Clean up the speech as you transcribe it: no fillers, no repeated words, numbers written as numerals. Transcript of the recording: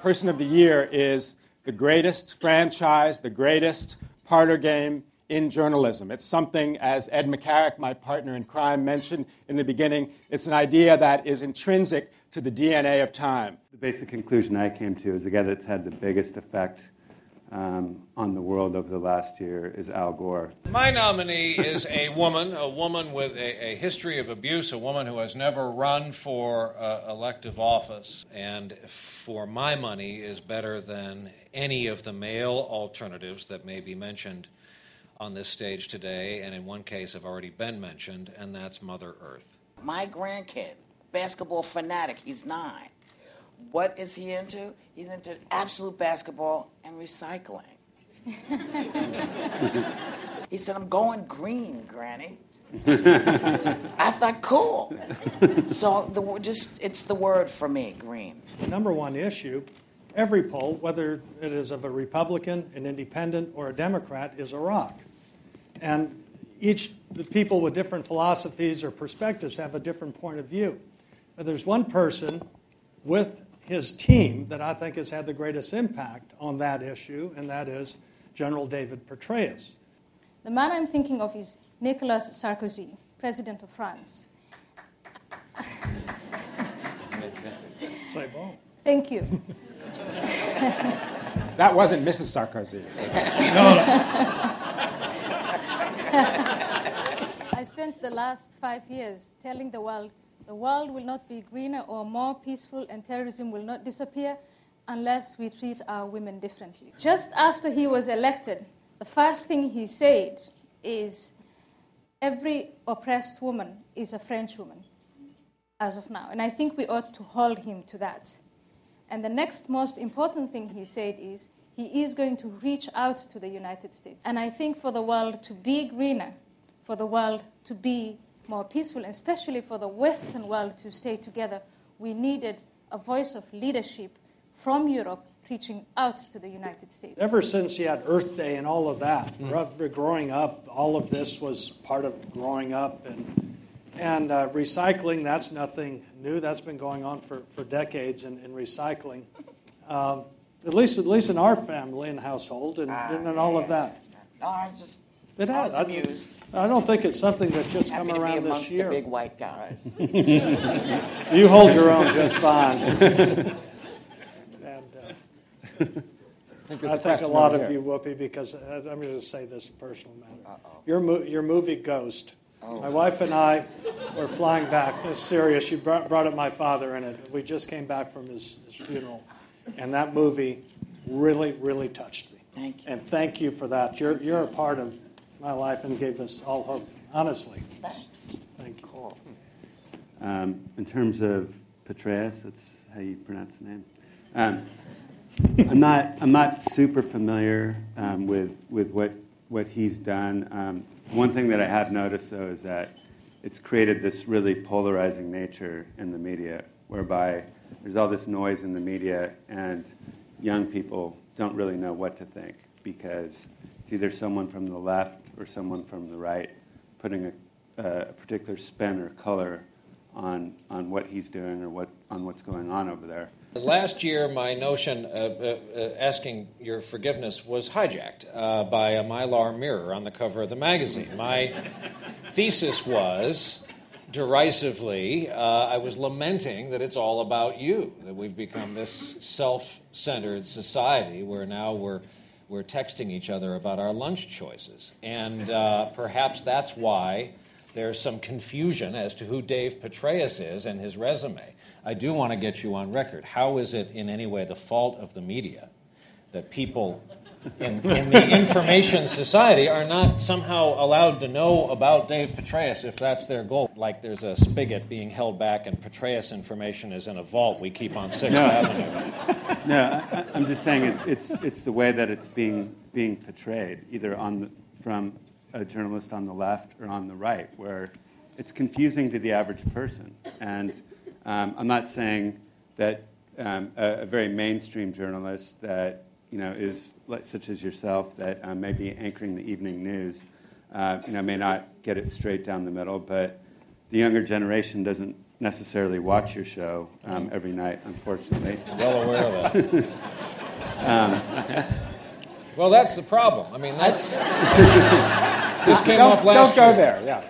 Person of the Year is the greatest franchise, the greatest parlor game in journalism. It's something, as Ed McCarrick, my partner in crime, mentioned in the beginning, it's an idea that is intrinsic to the DNA of time. The basic conclusion I came to is the guy that's had the biggest effect on the world over the last year is Al Gore. My nominee is a woman with a history of abuse, a woman who has never run for elective office, and for my money is better than any of the male alternatives that may be mentioned on this stage today, and in one case have already been mentioned, and that's Mother Earth. My grandkid, basketball fanatic, he's 9. What is he into? He's into absolute basketball and recycling. He said, I'm going green, Granny. I thought, cool. So it's the word for me, green. The number one issue, every poll, whether it is of a Republican, an independent, or a Democrat, is Iraq. And the people with different philosophies or perspectives have a different point of view. But there's one person with his team that I think has had the greatest impact on that issue, and that is General David Petraeus. The man I'm thinking of is Nicolas Sarkozy, President of France. C'est bon. Thank you. That wasn't Mrs. Sarkozy. So. No. I spent the last 5 years telling the world will not be greener or more peaceful, and terrorism will not disappear unless we treat our women differently. Just after he was elected, the first thing he said is, every oppressed woman is a French woman, as of now. And I think we ought to hold him to that. And the next most important thing he said is, he is going to reach out to the United States. And I think for the world to be greener, for the world to be more peaceful, especially for the Western world to stay together, we needed a voice of leadership from Europe reaching out to the United States. Ever since you had Earth Day and all of that, for growing up, all of this was part of growing up. And recycling, that's nothing new. That's been going on for decades in recycling, at least in our family and household and all of that. No, I was amused. I don't think it's something that just come around this year. The big white guys. You hold your own just fine. And I think a lot of you, Whoopi, because I'm going to say this personal matter. Your movie Ghost. Oh. My wife and I were flying back. It's serious. She brought up my father in it. We just came back from his funeral, and that movie really, really touched me. Thank you. And thank you for that. You're a part of my life and gave us all hope. Honestly. Thanks. Thank you. Cool. In terms of Petraeus, that's how you pronounce the name. I'm not super familiar with what he's done. One thing that I have noticed, though, is that it's created this really polarizing nature in the media, whereby there's all this noise in the media, and young people don't really know what to think, because it's either someone from the left or someone from the right putting a particular spin or color on what he's doing or on what's going on over there. Last year, my notion asking your forgiveness was hijacked by a Mylar mirror on the cover of the magazine. My thesis was, derisively, I was lamenting that it's all about you, that we've become this self-centered society where now we're texting each other about our lunch choices. And perhaps that's why there's some confusion as to who Dave Petraeus is and his resume. I do want to get you on record. How is it in any way the fault of the media that people in the information society are not somehow allowed to know about Dave Petraeus if that's their goal? Like there's a spigot being held back and Petraeus information is in a vault we keep on 6th Avenue. No, I'm just saying it's the way that it's being portrayed, either from a journalist on the left or on the right, where it's confusing to the average person. And I'm not saying that a very mainstream journalist that is such as yourself that may be anchoring the evening news, may not get it straight down the middle, but the younger generation doesn't necessarily watch your show every night, unfortunately. Well aware of that. Well, that's the problem. I mean, that's this came up last year. Don't go there. Yeah.